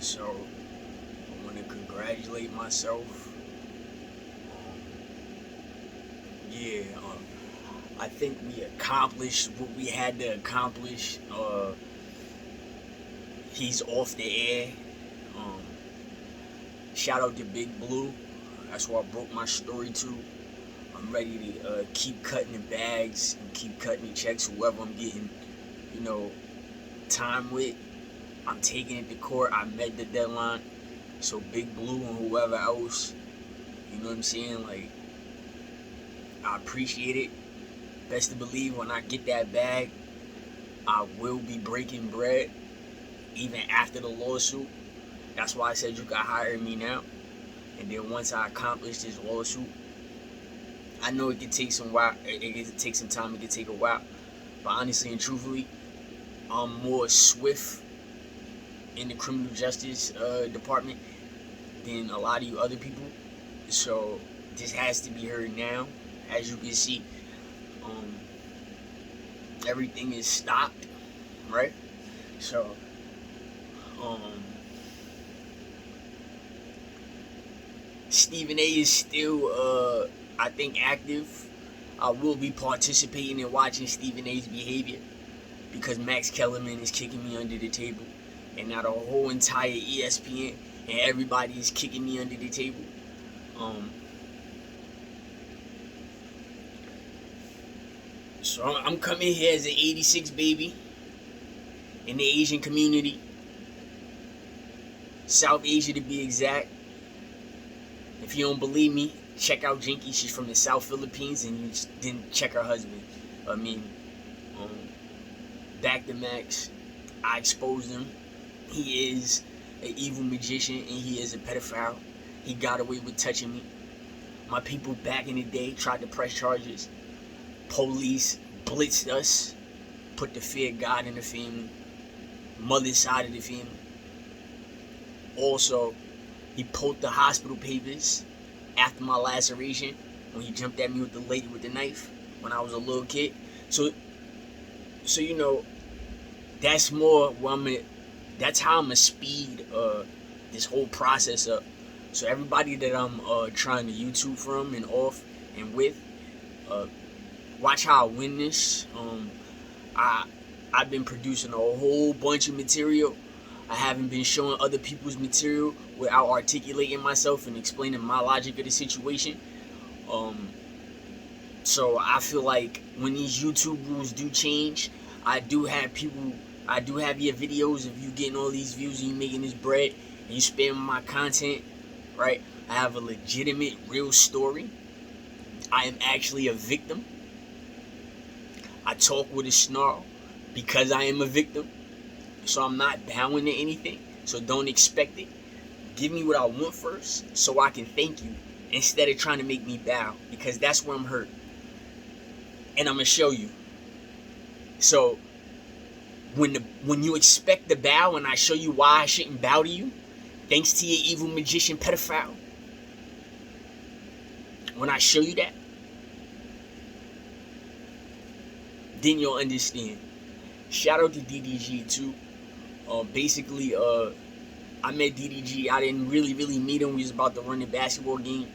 So I want to congratulate myself. Yeah, I think we accomplished what we had to accomplish. He's off the air. Um, Shout out to Big Blue. That's where I broke my story to. I'm ready to keep cutting the bags and keep cutting the checks. Whoever I'm getting, you know, time with, I'm taking it to court. I met the deadline. So Big Blue and whoever else, you know what I'm saying? Like, I appreciate it. Best to believe when I get that bag, I will be breaking bread even after the lawsuit. That's why I said you could hire me now. And then once I accomplish this lawsuit, I know it could take some while. It could take some time. It could take a while. But honestly and truthfully, I'm more swift in the criminal justice department than a lot of you other people. So this has to be heard now. As you can see, um, everything is stopped, right? So, Stephen A is still, I think, active. I will be participating in watching Stephen A's behavior because Max Kellerman is kicking me under the table, and now the whole entire ESPN and everybody is kicking me under the table. So I'm coming here as an 86 baby in the Asian community, South Asia to be exact. If you don't believe me, check out Jinky. She's from the South Philippines, and you didn't check her husband. I mean, back to Max. I exposed him. He is an evil magician, and he is a pedophile. He got away with touching me. My people back in the day tried to press charges. Police blitzed us, put the fear of God in the family, mother's side of the family. Also, he pulled the hospital papers after my laceration when he jumped at me with the lady with the knife when I was a little kid. So you know, that's more where that's how I'm gonna speed this whole process up. So everybody that I'm trying to YouTube from and off and with, watch how I win this. I've been producing a whole bunch of material. I haven't been showing other people's material without articulating myself and explaining my logic of the situation. So I feel like when these YouTube rules do change, I do have your videos of you getting all these views and you making this bread and you spamming my content, right? I have a legitimate, real story. I am actually a victim. I talk with a snarl because I am a victim. So I'm not bowing to anything. So don't expect it. Give me what I want first so I can thank you instead of trying to make me bow, because that's where I'm hurt. And I'm going to show you. So when you expect the bow and I show you why I shouldn't bow to you, thanks to your evil magician pedophile, when I show you that, then you'll understand. Shout out to DDG too. Basically, I met DDG. I didn't really meet him. We was about to run the basketball game.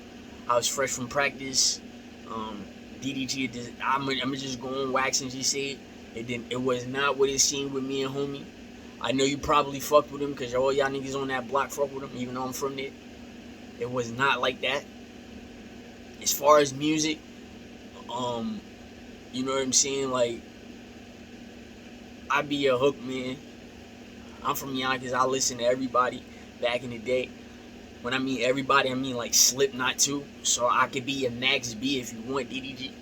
I was fresh from practice. DDG, I'm just going wax and just say it was not what it seemed with me and homie. I know you probably fucked with him because all y'all niggas on that block fuck with him, even though I'm from there. It was not like that. As far as music, you know what I'm saying? Like, I be a hook man. I'm from Yonkers. I listen to everybody back in the day. When I mean everybody, I mean like Slipknot too. So I could be a Max B if you want, DDG.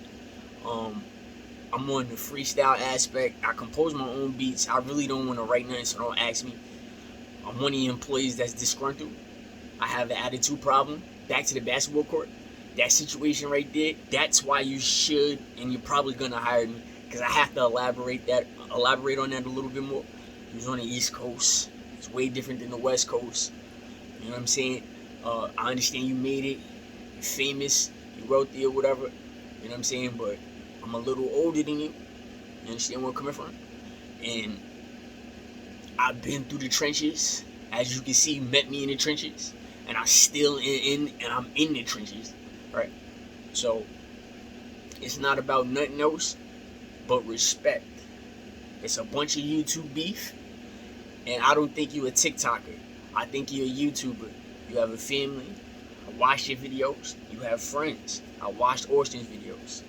I'm on the freestyle aspect. I compose my own beats. I really don't want to write nothing, so don't ask me. I'm one of the employees that's disgruntled. I have an attitude problem. Back to the basketball court. That situation right there, that's why you should, and you're probably going to hire me, because I have to elaborate on that a little bit more. He was on the East Coast. It's way different than the West Coast. You know what I'm saying? I understand you made it. You're famous. You wrote there, whatever. You know what I'm saying? But I'm a little older than you. You understand where I'm coming from? And I've been through the trenches. As you can see, you met me in the trenches, and I'm in the trenches, right? So it's not about nothing else but respect. It's a bunch of YouTube beef, and I don't think you're a TikToker. I think you're a YouTuber. You have a family. I watch your videos. You have friends. I watched Austin's videos.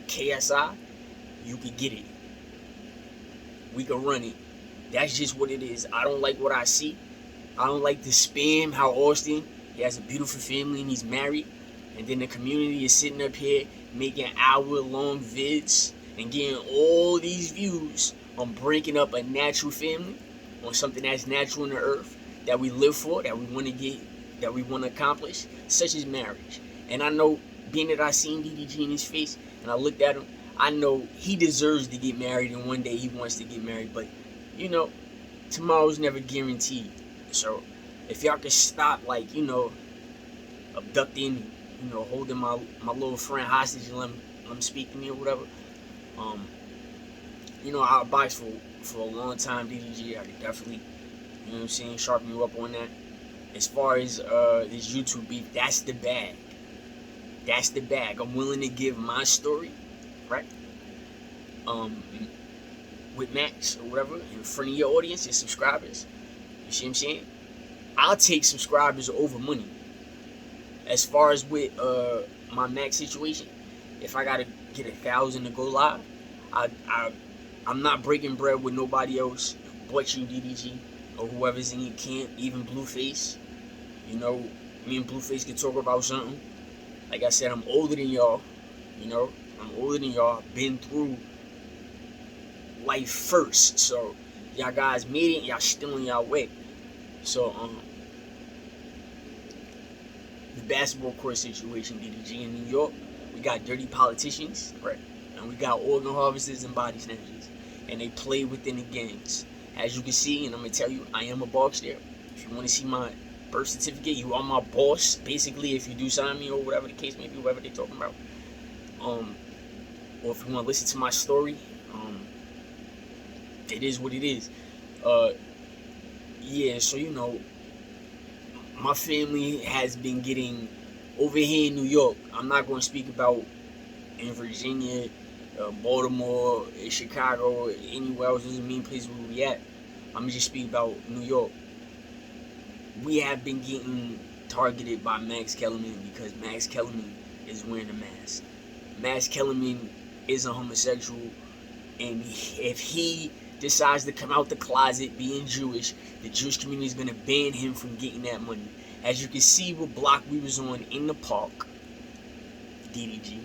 KSI, you could get it. We can run it. That's just what it is. I don't like what I see. I don't like the spam how Austin, he has a beautiful family and he's married. And then the community is sitting up here making hour-long vids and getting all these views on breaking up a natural family, on something that's natural in the earth, that we live for, that we want to get, that we want to accomplish, such as marriage. And I know, being that I seen DDG in his face, and I looked at him, I know he deserves to get married, and one day he wants to get married. But, you know, tomorrow's never guaranteed. So, if y'all could stop, like, you know, abducting, you know, holding my little friend hostage and let him speak to me or whatever. You know, I'll box for a long time, DDG. I could definitely, you know what I'm saying, sharpen you up on that. As far as this YouTube beef, that's the bag. That's the bag. I'm willing to give my story, right? With Max or whatever, in front of your audience, your subscribers. You see what I'm saying? I'll take subscribers over money. As far as with my Max situation, if I gotta get 1,000 to go live, I'm not breaking bread with nobody else but you, DDG, or whoever's in your camp, even Blueface. You know, me and Blueface can talk about something. Like I said, I'm older than y'all. You know, I'm older than y'all. I've been through life first. So, y'all guys made it, y'all still on y'all way. So, the basketball court situation, DDG, in New York, we got dirty politicians, right? And we got organ harvesters and body snatchers. And they play within the gangs. As you can see, and I'm going to tell you, I am a box there. If you want to see my birth certificate, you are my boss, basically, if you do sign me or whatever the case may be, whatever they're talking about. Or if you want to listen to my story, it is what it is. Yeah, so, you know, my family has been getting, over here in New York, I'm not going to speak about in Virginia, Baltimore, Chicago, anywhere else. Doesn't mean places where we at. I'm going to just speak about New York. We have been getting targeted by Max Kellerman because Max Kellerman is wearing a mask. Max Kellerman is a homosexual, and if he decides to come out the closet being Jewish, the Jewish community is going to ban him from getting that money. As you can see what block we was on in the park, DDG.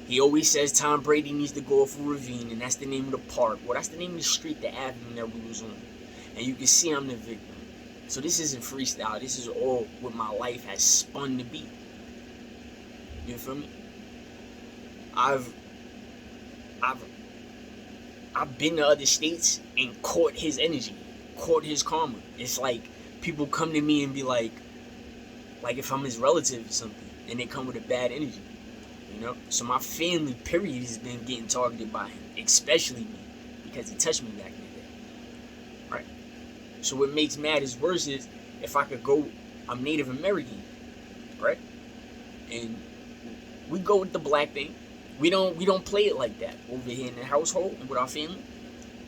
He always says Tom Brady needs to go off a ravine, and that's the name of the park. Well, that's the name of the street, the avenue that we was on. And you can see I'm the victim. So this isn't freestyle. This is all what my life has spun to be. You feel me? I've been to other states and caught his energy, caught his karma. It's like people come to me and be like if I'm his relative or something, and they come with a bad energy, you know? So my family, period, has been getting targeted by him, especially me, because he touched me back in the day, right? So what makes matters worse is, if I could go, I'm Native American, right? And we go with the black thing. We don't play it like that over here in the household and with our family,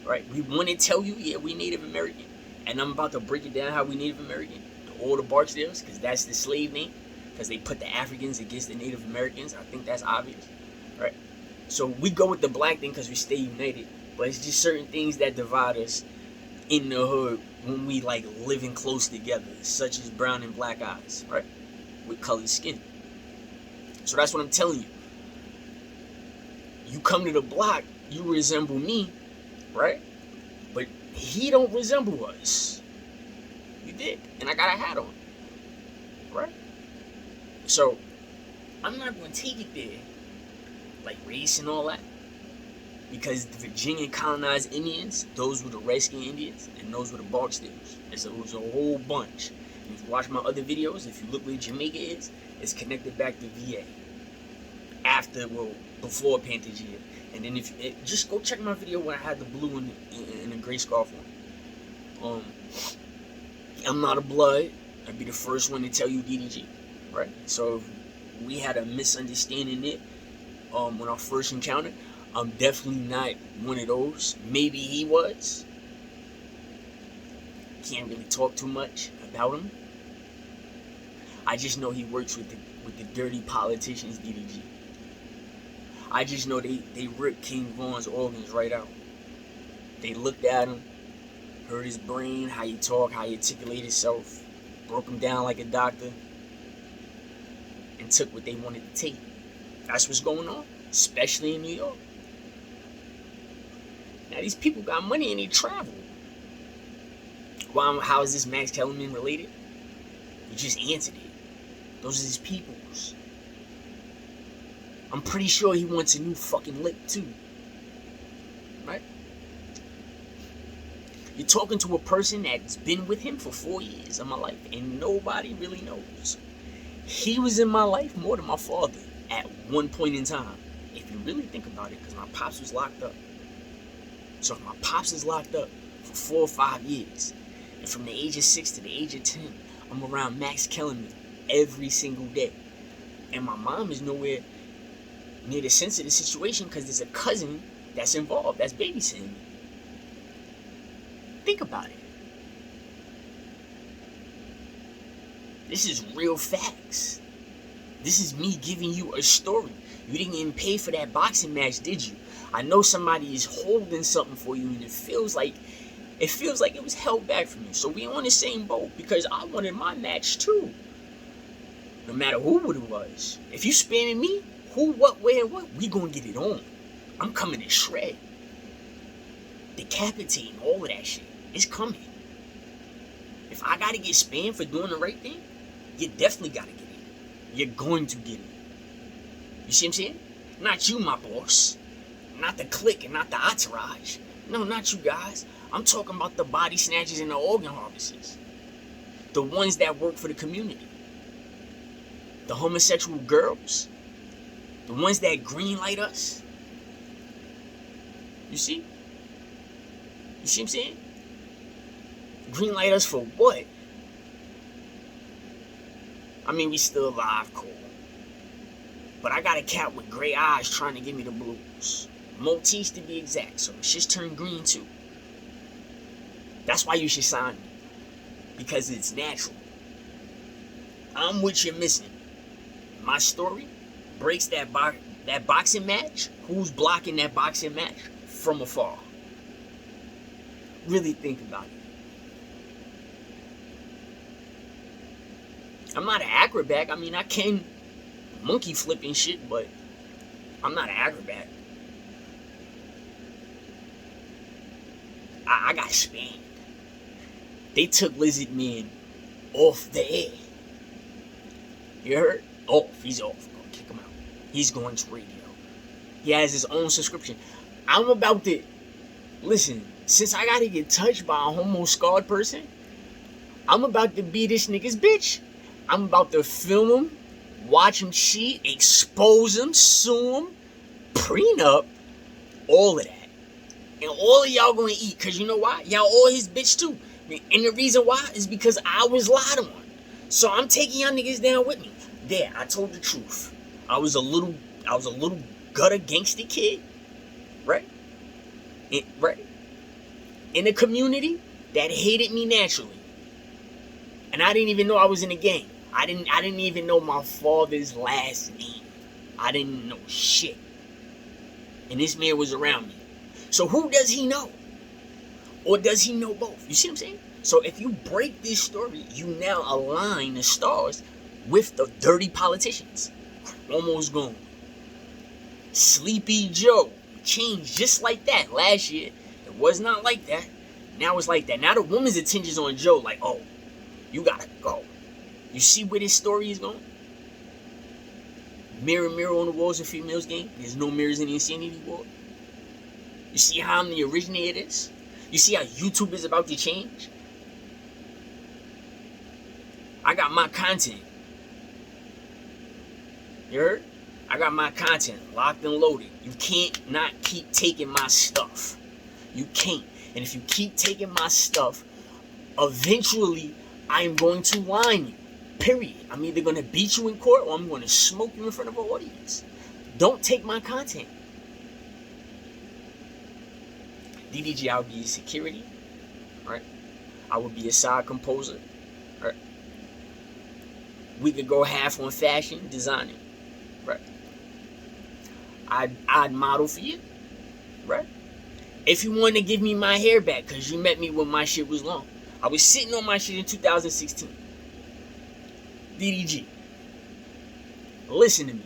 right? We want to tell you, yeah, we Native American, and I'm about to break it down how we Native American. All the Barksdales, because that's the slave name, because they put the Africans against the Native Americans. I think that's obvious, right? So we go with the black thing because we stay united, but it's just certain things that divide us in the hood when we like living close together, such as brown and black eyes, right? With colored skin. So that's what I'm telling you. You come to the block, you resemble me, right? But he don't resemble us. You did. And I got a hat on. Right? So, I'm not going to take it there. Like race and all that. Because the Virginia colonized Indians, those were the Redskin Indians, and those were the Barksdales. It was a whole bunch. And if you watch my other videos, if you look where Jamaica is, it's connected back to VA. Before Pantagia. And then just go check my video where I had the blue and the gray scarf on. I'm not a blood. I'd be the first one to tell you DDG, right? So if we had a misunderstanding there when our first encounter, I'm definitely not one of those. Maybe he was. Can't really talk too much about him. I just know he works with the dirty politicians, DDG. I just know they ripped King Von's organs right out. They looked at him, heard his brain, how he talked, how he articulated himself, broke him down like a doctor, and took what they wanted to take. That's what's going on, especially in New York. Now these people got money and they travel. Well, how is this Max Kellerman related? You just answered it. Those are his peoples. I'm pretty sure he wants a new fucking lip too. Right? You're talking to a person that's been with him for 4 years of my life and nobody really knows. He was in my life more than my father at one point in time. If you really think about it, because my pops was locked up. So if my pops is locked up for 4 or 5 years, and from the age of 6 to the age of 10, I'm around Max Kellerman every single day. And my mom is nowhere near the sensitive situation because there's a cousin that's involved, that's babysitting me. Think about it. This is real facts. This is me giving you a story. You didn't even pay for that boxing match, did you? I know somebody is holding something for you and it feels like it was held back from you. So we on the same boat because I wanted my match too. No matter who it was. If you spamming me, who, what, where, what, we gonna get it on. I'm coming to shred. Decapitating, all of that shit. It's coming. If I gotta get spammed for doing the right thing, you definitely gotta get it. You're going to get it. You see what I'm saying? Not you, my boss. Not the clique and not the entourage. No, not you guys. I'm talking about the body snatchers and the organ harvesters. The ones that work for the community. The homosexual girls. The ones that green light us. You see? You see what I'm saying? Green light us for what? I mean, we still alive, cool. But I got a cat with gray eyes trying to give me the blues. Maltese to be exact, so it's just turned green too. That's why you should sign me. Because it's natural. I'm what you're missing. My story breaks that boxing match. Who's blocking that boxing match from afar? Really think about it. I'm not an acrobat. I mean, I can monkey flip and shit, but I'm not an acrobat. I got spammed. They took Lizard Man off the air. You heard? Off. He's off. Go kick him out. He's going to radio. He has his own subscription. I'm about to... Listen, since I gotta get touched by a homo-scarred person, I'm about to be this nigga's bitch. I'm about to film him, watch him cheat, expose him, sue him, prenup, all of that. And all of y'all gonna eat, because you know why? Y'all all his bitch too. And the reason why is because I was lied on. So I'm taking y'all niggas down with me. There, I told the truth. I was a little gutter gangster kid, right? Right? In a community that hated me naturally. And I didn't even know I was in a gang. I didn't even know my father's last name. I didn't know shit. And this man was around me. So who does he know? Or does he know both? You see what I'm saying? So if you break this story, you now align the stars with the dirty politicians. Almost gone. Sleepy Joe changed just like that last year. It was not like that. Now it's like that. Now the woman's attention's on Joe like, oh, you gotta go. You see where this story is going? Mirror, mirror on the walls of females game. There's no mirrors in the Insanity Ward. You see how I'm the originator of this? You see how YouTube is about to change? I got my content. You heard? I got my content locked and loaded. You can't not keep taking my stuff. You can't. And if you keep taking my stuff, eventually I am going to line you. Period. I'm either going to beat you in court or I'm going to smoke you in front of an audience. Don't take my content. DDG, I'll be security. Right? I would be a side composer. Right? We could go half on fashion, designing. Right? I'd model for you. Right? If you want to give me my hair back because you met me when my shit was long. I was sitting on my shit in 2016. DDG. Listen to me.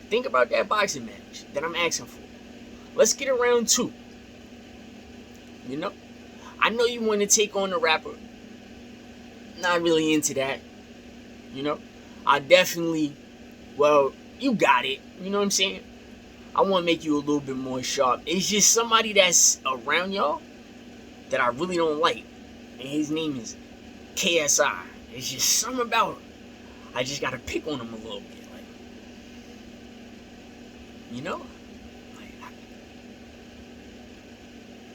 Think about that boxing match that I'm asking for. Let's get around 2. You know? I know you want to take on the rapper. Not really into that. You know? I definitely, well, you got it. You know what I'm saying? I want to make you a little bit more sharp. It's just somebody that's around y'all that I really don't like. And his name is KSI. It's just something about him. I just got to pick on him a little bit. Like, you know?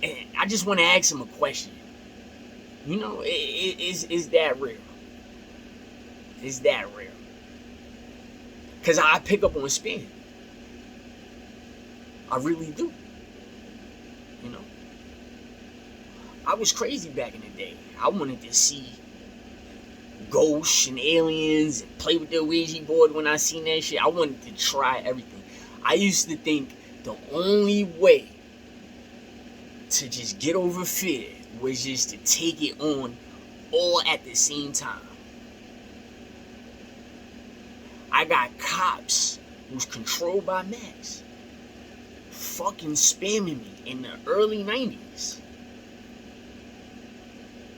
And I just want to ask him a question. You know, is that real? Is that real? Because I pick up on spin. I really do. You know? I was crazy back in the day. I wanted to see ghosts and aliens and play with the Ouija board when I seen that shit. I wanted to try everything. I used to think the only way to just get over fear was just to take it on all at the same time. I got cops who's controlled by Max fucking spamming me in the early 90s.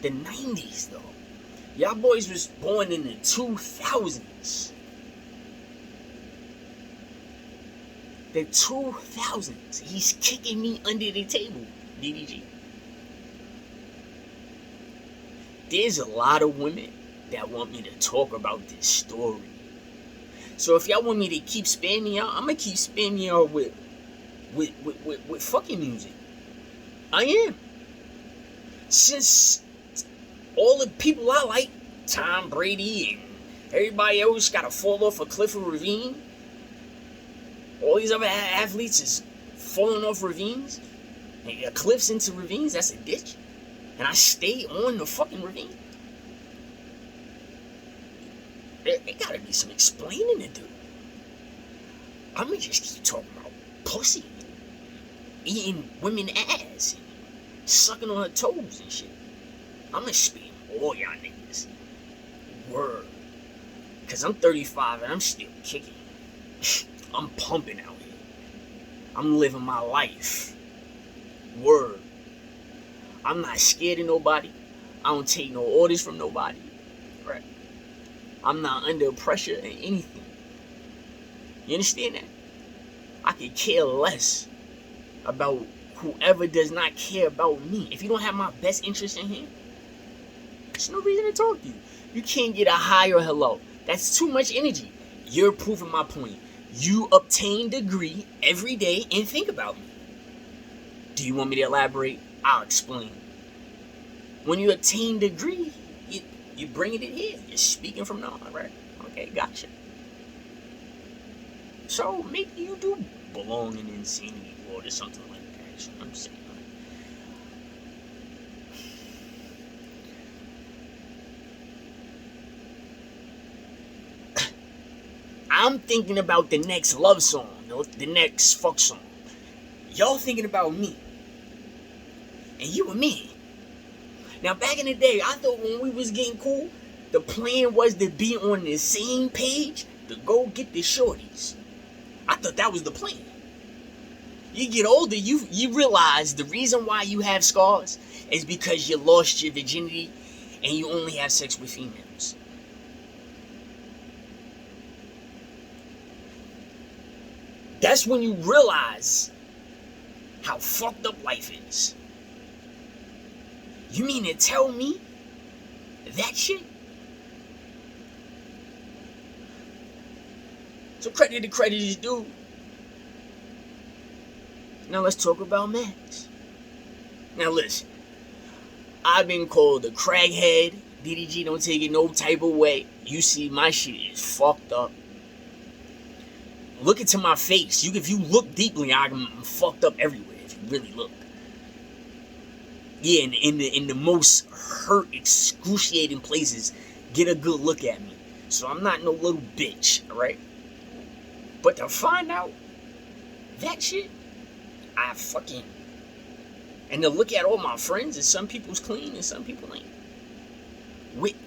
The 90s though. Y'all boys was born in the 2000s. The 2000s. He's kicking me under the table, DDG. There's a lot of women that want me to talk about this story. So if y'all want me to keep spamming y'all, I'm gonna keep spamming y'all with fucking music. I am. Since all the people I like, Tom Brady and everybody else gotta fall off a cliff or ravine, all these other athletes is falling off ravines, and cliffs into ravines, that's a ditch, and I stay on the fucking ravine. There gotta be some explaining to do. I'm gonna just keep talking about pussy, eating women ass, and sucking on her toes and shit. I'm gonna spam all y'all niggas. Word. Cause I'm 35 and I'm still kicking. I'm pumping out here. I'm living my life. Word. I'm not scared of nobody. I don't take no orders from nobody. Right. I'm not under pressure in anything. You understand that? I could care less about whoever does not care about me. If you don't have my best interest in hand, there's no reason to talk to you. You can't get a hi or hello. That's too much energy. You're proving my point. You obtain degree every day and think about me. Do you want me to elaborate? I'll explain. When you obtain degree, you bring it in here. You're speaking from now on, right? Okay, gotcha. So maybe you do belong in insanity ward or something like that. That's what I'm saying. I'm thinking about the next love song, the next fuck song. Y'all thinking about me. And you and me. Now back in the day, I thought when we was getting cool, the plan was to be on the same page to go get the shorties. I thought that was the plan. You get older, you realize the reason why you have scars is because you lost your virginity and you only have sex with females. That's when you realize how fucked up life is. You mean to tell me that shit? So credit to credit is due. Now let's talk about Max. Now listen, I've been called a crackhead. DDG, don't take it no type of way. You see, my shit is fucked up. Look into my face. If you look deeply, I'm fucked up everywhere. If you really look. Yeah, in the most hurt, excruciating places, get a good look at me. So I'm not no little bitch, alright? But to find out that shit, I fucking... And to look at all my friends, and some people's clean and some people ain't.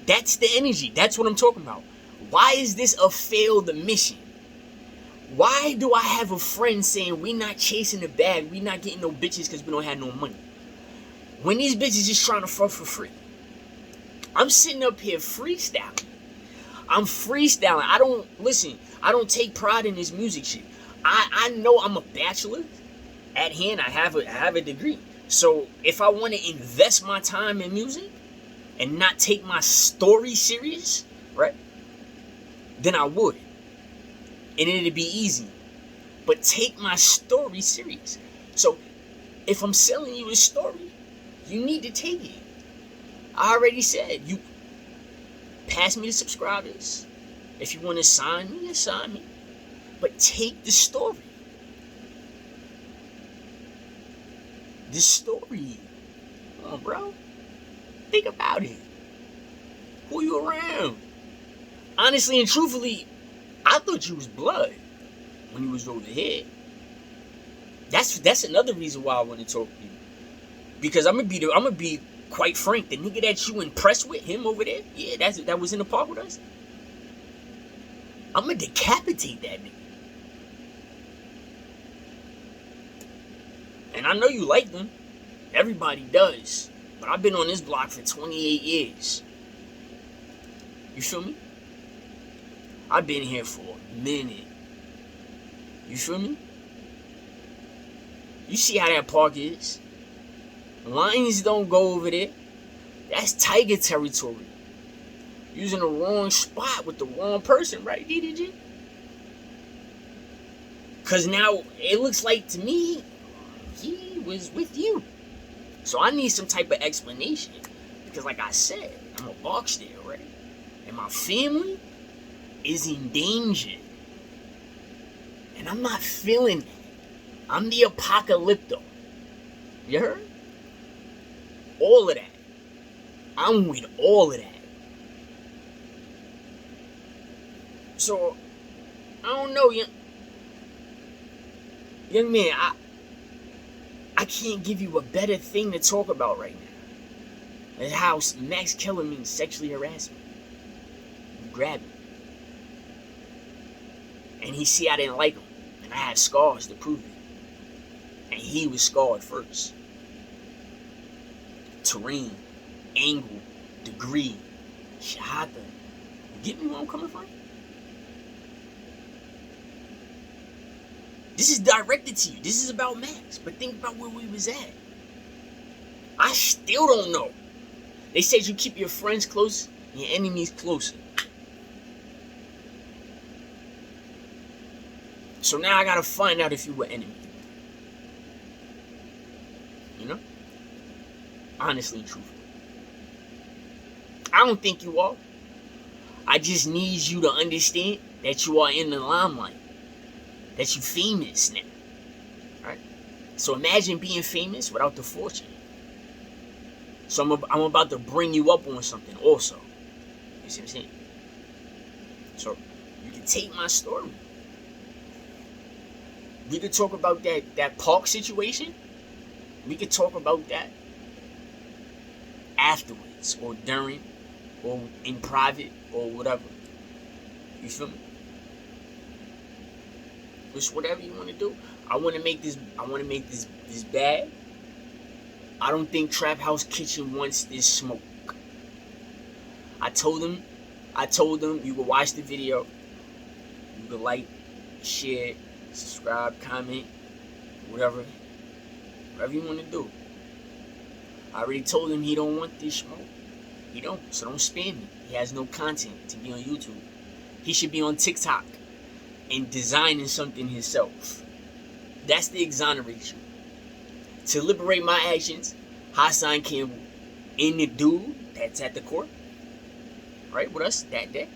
That's the energy. That's what I'm talking about. Why is this a failed mission? Why do I have a friend saying we not chasing the bag, we not getting no bitches because we don't have no money? When these bitches just trying to fuck for free. I'm sitting up here freestyling. I'm freestyling. I don't take pride in this music shit. I know I'm a bachelor. At hand, I have a degree. So if I want to invest my time in music and not take my story serious, right? Then I would. And it'd be easy. But take my story serious. So if I'm selling you a story, you need to take it. I already said, you pass me the subscribers. If you want to sign me, you sign me. But take the story. The story. Come on, bro. Think about it. Who you around? Honestly and truthfully, I thought you was blood when you was over here. That's another reason why I want to talk to you. Because I'm gonna be quite frank. The nigga that you impressed with, him over there, yeah, that was in the park with us. I'm gonna decapitate that nigga. And I know you like them. Everybody does. But I've been on this block for 28 years. You feel me? I've been here for a minute. You feel me? You see how that park is? Lions don't go over there. That's tiger territory. Using the wrong spot with the wrong person, right, DDG? Because now it looks like to me he was with you. So I need some type of explanation. Because like I said, I'm a box there, right? And my family is in danger. And I'm not feeling that. I'm the apocalypto. You heard? All of that. I'm with all of that. So, I don't know, young man, I can't give you a better thing to talk about right now. That's how Max Kellerman sexually harassed me. He grabbed me. And he see I didn't like him. And I had scars to prove it. And he was scarred first. Terrain, angle, degree, shahada. You get me where I'm coming from? This is directed to you. This is about Max. But think about where we was at. I still don't know. They said you keep your friends close and your enemies closer. So now I gotta find out if you were enemy. You know? Honestly and truthfully. I don't think you are. I just need you to understand that you are in the limelight. That you famous now. Right? So imagine being famous without the fortune. So I'm about to bring you up on something also. You see what I'm saying? So you can take my story. We could talk about that park situation. We could talk about that afterwards or during or in private or whatever. You feel me? Just whatever you want to do. I want to make this bad. I don't think Trap House Kitchen wants this smoke. I told them you can watch the video. You can like, share, subscribe, comment, whatever you want to do. I already told him he don't want this smoke. He don't, so don't spam me. He has no content to be on YouTube. He should be on TikTok and designing something himself. That's the exoneration. To liberate my actions, Hassan Campbell, and the dude that's at the court, right, with us that day,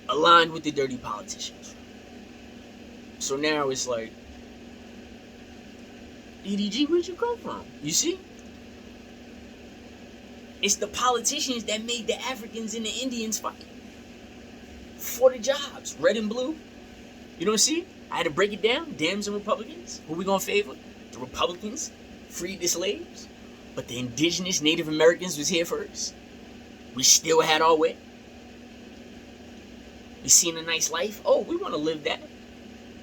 aligned with the dirty politicians. So now it's like, DDG, where'd you come from? You see? It's the politicians that made the Africans and the Indians fight for the jobs, red and blue. You don't see? I had to break it down. Dems and Republicans. Who we gonna favor? The Republicans freed the slaves, but the indigenous Native Americans was here first. We still had our way. We seen a nice life. Oh, we want to live that.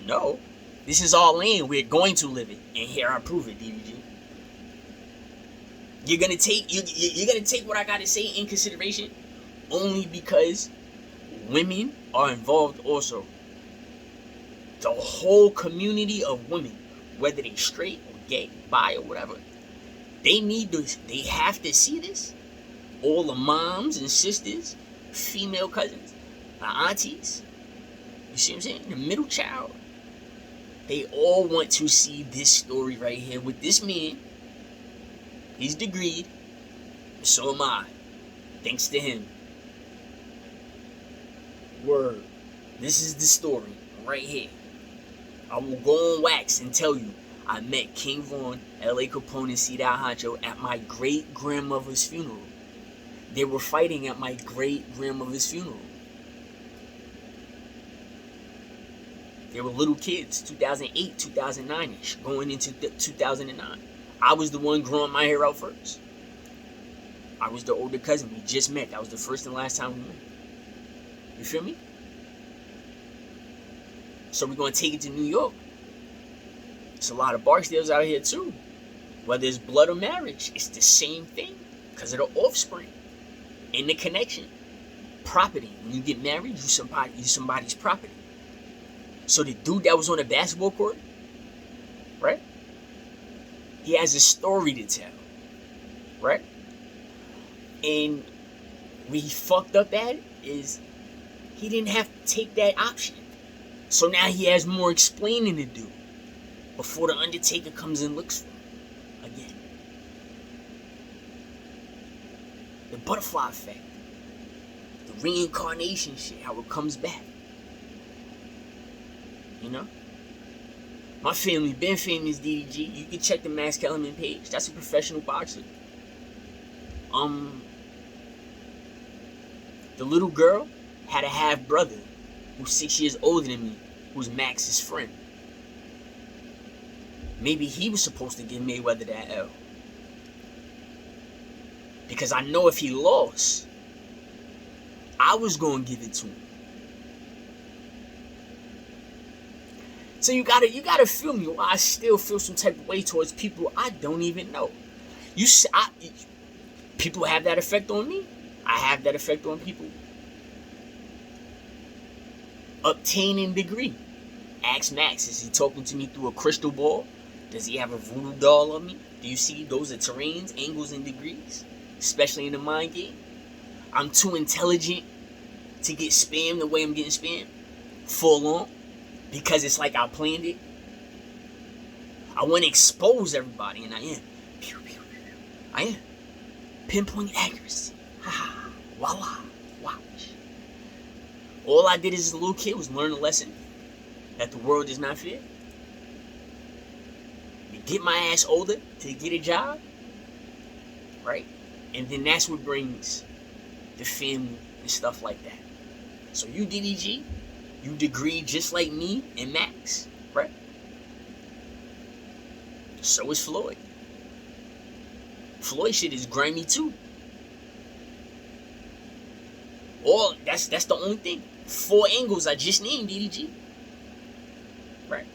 No, this is our land. We're going to live it, and here I prove it, DDG. You're gonna take what I gotta say in consideration, only because women are involved also. The whole community of women, whether they straight or gay, bi or whatever, they have to see this. All the moms and sisters, female cousins, the aunties, you see what I'm saying? The middle child, they all want to see this story right here with this man. He's degreed, so am I, thanks to him. Word. This is the story right here. I will go on wax and tell you, I met King Von, L.A. Capone, and C. Honcho at my great-grandmother's funeral. They were fighting at my great-grandmother's funeral. They were little kids, 2008, 2009-ish, going into 2009. I was the one growing my hair out first. I was the older cousin. We just met. That was the first and last time we met. You feel me? So we're going to take it to New York. There's a lot of Barksdales out here too. Whether it's blood or marriage, it's the same thing. Because of the offspring. And the connection. Property. When you get married, you're somebody's property. So the dude that was on the basketball court, right? He has a story to tell, right? And where he fucked up at is he didn't have to take that option. So now he has more explaining to do before the Undertaker comes and looks for him again. The butterfly effect, the reincarnation shit, how it comes back. You know? My family been famous, DDG. You can check the Max Kellerman page. That's a professional boxer. The little girl had a half brother who's 6 years older than me, who's Max's friend. Maybe he was supposed to give Mayweather that L. Because I know if he lost, I was going to give it to him. So you gotta feel me. Why I still feel some type of way towards people I don't even know. People have that effect on me. I have that effect on people. Obtaining degree. Ask Max, is he talking to me through a crystal ball? Does he have a voodoo doll on me? Do you see those are terrains, angles, and degrees? Especially in the mind game. I'm too intelligent to get spammed the way I'm getting spammed. Full on. Because it's like I planned it. I want to expose everybody, and I am. I am. Pinpoint accuracy. Ha ha. Voila. Watch. All I did as a little kid was learn a lesson that the world is not fair. To get my ass older to get a job, right? And then that's what brings the family and stuff like that. So you DDG, you degree just like me and Max, right? So is Floyd. Floyd shit is grimy too. All that's the only thing. 4 angles I just named, DDG. Right?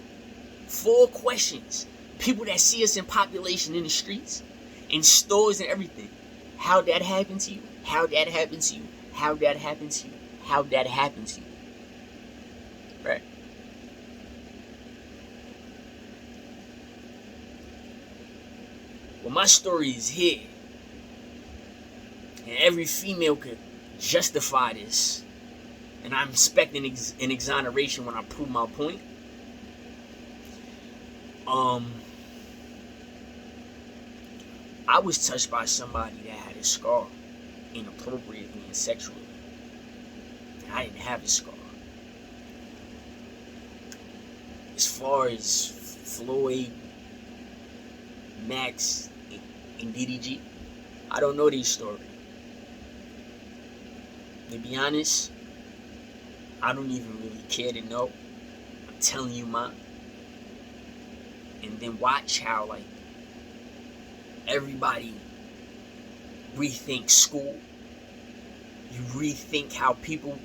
4 questions. People that see us in population in the streets, in stores and everything. How that happened to you? How that happened to you? How that happened to you? How that happened to you? Right? Well, my story is here. And every female could justify this. And I'm expecting an exoneration when I prove my point. I was touched by somebody that had a scar inappropriately and sexually. And I didn't have a scar. As far as Floyd, Max, and DDG, I don't know their story. To be honest, I don't even really care to know. I'm telling you mine. And then watch how, like, everybody rethinks school. You rethink how people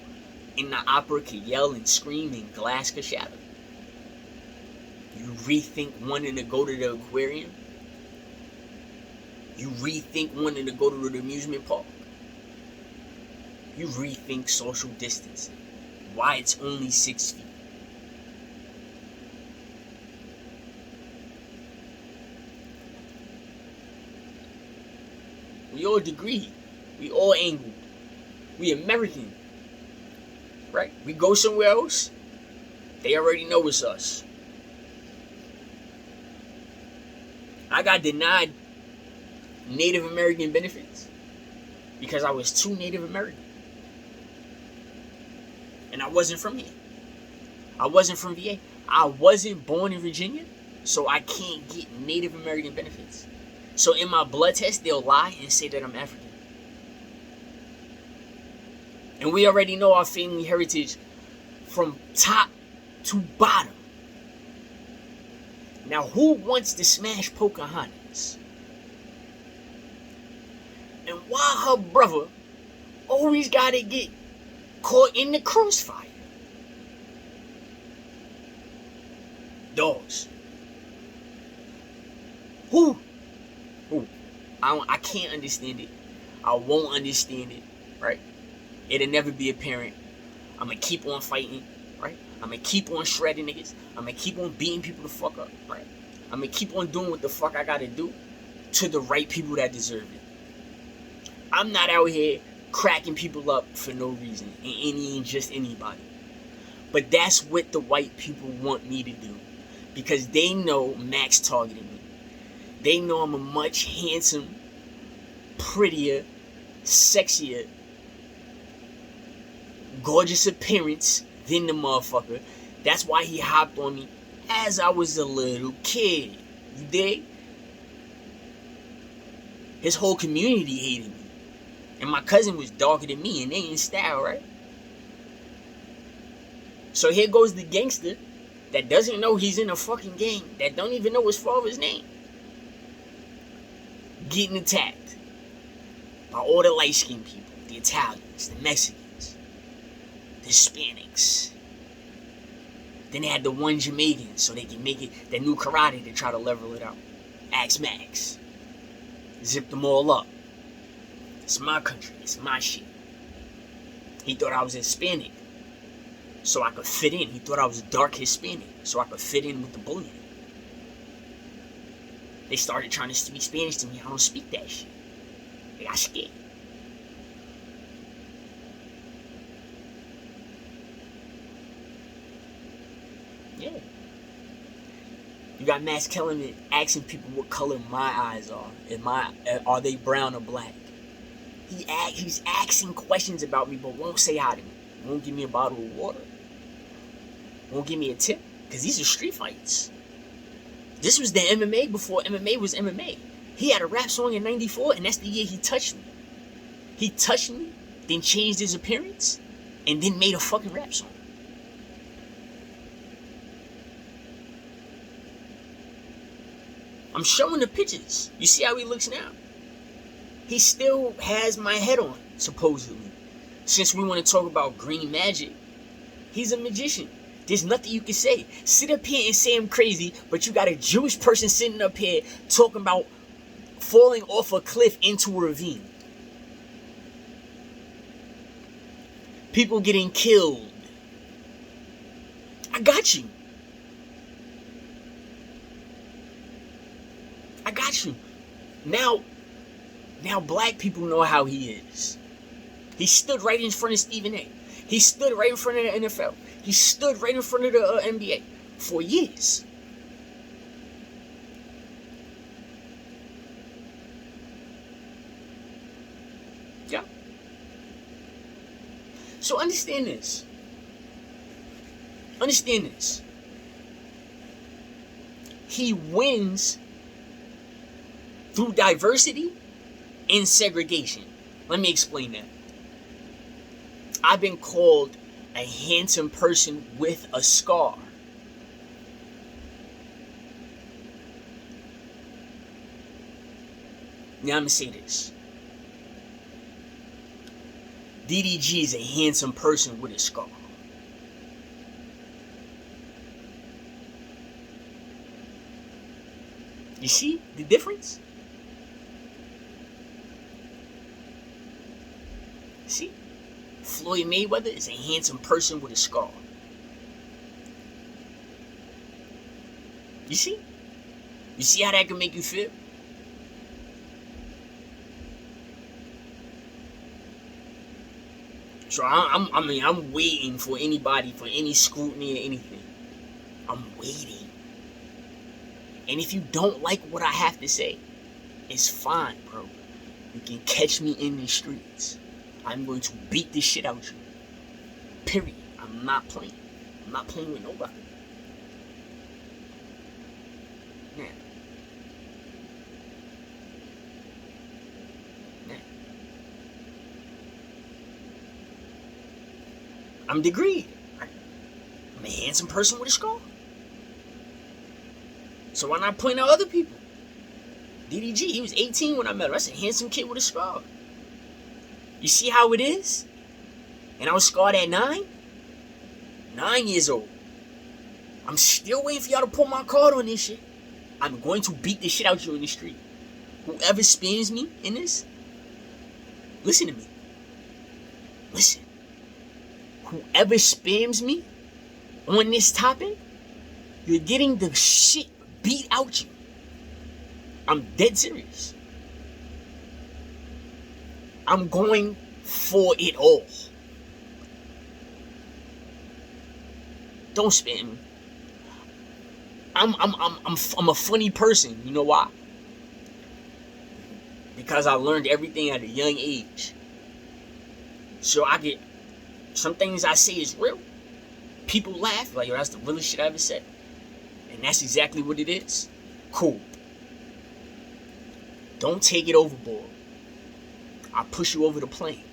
in the opera could yell and scream and glass could shatter. You rethink wanting to go to the aquarium. You rethink wanting to go to the amusement park. You rethink social distancing. Why it's only 6 feet. We all degree. We all angled. We American. Right? We go somewhere else. They already know it's us. I got denied Native American benefits because I was too Native American. And I wasn't from here. I wasn't from VA. I wasn't born in Virginia, so I can't get Native American benefits. So in my blood test, they'll lie and say that I'm African. And we already know our family heritage from top to bottom. Now, who wants to smash Pocahontas? And why her brother always gotta get caught in the crossfire? Dogs. Who? I can't understand it. I won't understand it, right? It'll never be apparent. I'm gonna keep on fighting, right? I'm gonna keep on shredding niggas. I'm gonna keep on beating people the fuck up, right? I'm gonna keep on doing what the fuck I gotta do to the right people that deserve it. I'm not out here cracking people up for no reason and just anybody. But that's what the white people want me to do, because they know Max targeted me. They know I'm a much handsome, prettier, sexier, gorgeous appearance than the motherfucker. That's why he hopped on me as I was a little kid. You dig? His whole community hated me. And my cousin was darker than me, and they in style, right? So here goes the gangster that doesn't know he's in a fucking gang, that don't even know his father's name, getting attacked by all the light-skinned people, the Italians, the Mexicans, the Hispanics. Then they had the one Jamaican, so they can make it that new karate to try to level it out. Axe Max. Zip them all up. It's my country. It's my shit. He thought I was Hispanic, so I could fit in. He thought I was dark Hispanic, so I could fit in with the bullying. They started trying to speak Spanish to me. I don't speak that shit. They got scared. Yeah. You got Max Kellerman asking people what color my eyes are. Are they brown or black? He's asking questions about me, but won't say hi to me. Won't give me a bottle of water. Won't give me a tip. Because these are street fights. This was the MMA before MMA was MMA. He had a rap song in 94, and that's the year he touched me. He touched me, then changed his appearance, and then made a fucking rap song. I'm showing the pictures. You see how he looks now? He still has my head on, supposedly. Since we want to talk about green magic, he's a magician. There's nothing you can say. Sit up here and say I'm crazy, but you got a Jewish person sitting up here talking about falling off a cliff into a ravine. People getting killed. I got you. I got you. Now black people know how he is. He stood right in front of Stephen A. He stood right in front of the NFL. He stood right in front of the NBA for years. Yeah. So understand this. Understand this. He wins through diversity and segregation. Let me explain that. I've been called a handsome person with a scar. Now I'm going to say this. DDG is a handsome person with a scar. You see the difference? See? Floyd Mayweather is a handsome person with a scar. You see? You see how that can make you feel? So I'm waiting for anybody, for any scrutiny or anything. I'm waiting. And if you don't like what I have to say, it's fine, bro. You can catch me in the streets. I'm going to beat the shit out of you. Period. I'm not playing. I'm not playing with nobody. Now. I'm degreed. I'm a handsome person with a scar. So why not point out other people? DDG, he was 18 when I met him. That's a handsome kid with a scar. You see how it is? And I was scarred at 9? 9 years old. I'm still waiting for y'all to pull my card on this shit. I'm going to beat the shit out of you in the street. Whoever spams me in this, listen to me. Listen. Whoever spams me on this topic, you're getting the shit beat out you. I'm dead serious. I'm going for it all. Don't spam me. I'm a funny person. You know why? Because I learned everything at a young age. So I get some things I say is real. People laugh like, yo, that's the realest shit I ever said. And that's exactly what it is. Cool. Don't take it overboard. I'll push you over the plank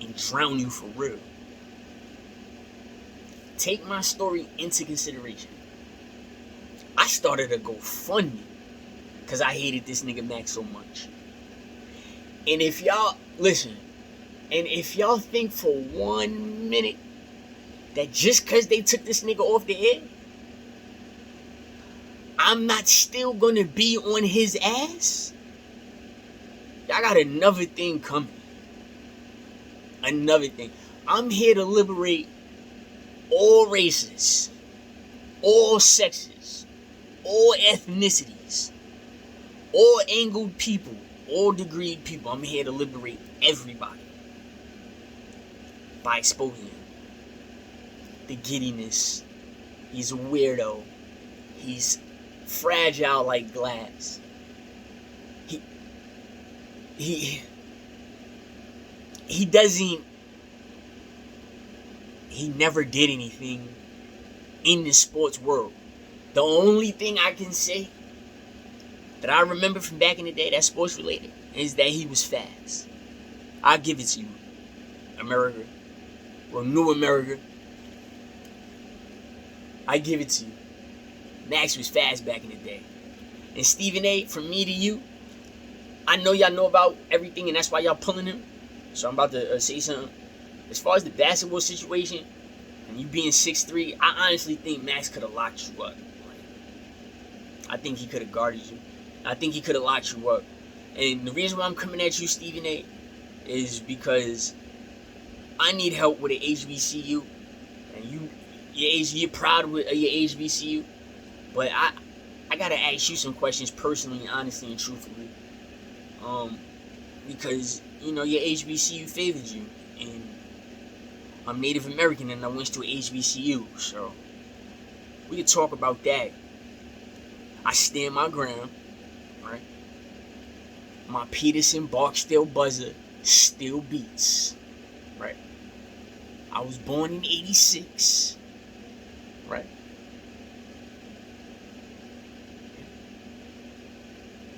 and drown you for real. Take my story into consideration. I started a GoFundMe because I hated this nigga Max so much. And if y'all, listen, and if y'all think for 1 minute that just because they took this nigga off the air, I'm not still gonna be on his ass, y'all got another thing coming. Another thing. I'm here to liberate all races, all sexes, all ethnicities, all angled people, all degreed people. I'm here to liberate everybody by exposing him. The giddiness. He's a weirdo. He's fragile like glass. He doesn't, he never did anything in the sports world. The only thing I can say that I remember from back in the day that's sports related is that he was fast. I'll give it to you, America. Well, new America. I give it to you. Max was fast back in the day. And Stephen A, from me to you, I know y'all know about everything and that's why y'all pulling him. So I'm about to say something. As far as the basketball situation, and you being 6'3", I honestly think Max could have locked you up. I think he could have guarded you. I think he could have locked you up. And the reason why I'm coming at you, Stephen A, is because I need help with an HBCU. And you're proud of your HBCU. But I gotta ask you some questions personally, honestly, and truthfully. Because, you know, your HBCU favors you. And I'm Native American and I went to an HBCU. So, we can talk about that. I stand my ground, right? my Peterson Barksdale buzzer still beats, right? I was born in 86, right?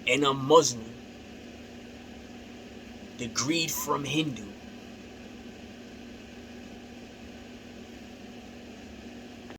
And I'm Muslim, degreed from Hindu.